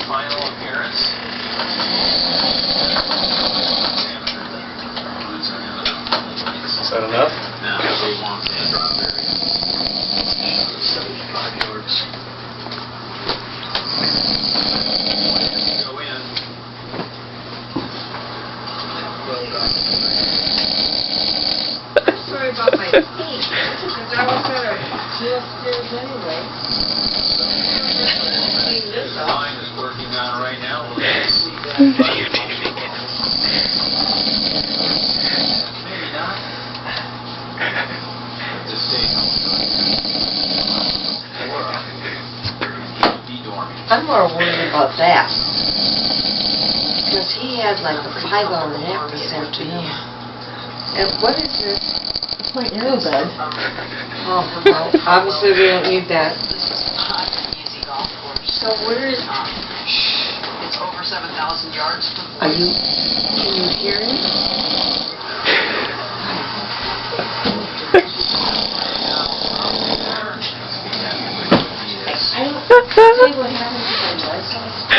final appearance. Is that enough? Now they want the strawberry. 75 yards. Go in. Well done. Sorry about my feet, because I was gonna go upstairs anyway. Clean this up. Line is working on right now. We'll see that. Maybe not. Just saying. I'm more worried about that. Because he had like a 5-hour nap this afternoon. And what is this? My arrow bed. Oh, well, obviously we don't need that. This is not an easy golf course. So where is, It's over 7,000 yards to the are you, can you hear him? I don't see what happens if I license.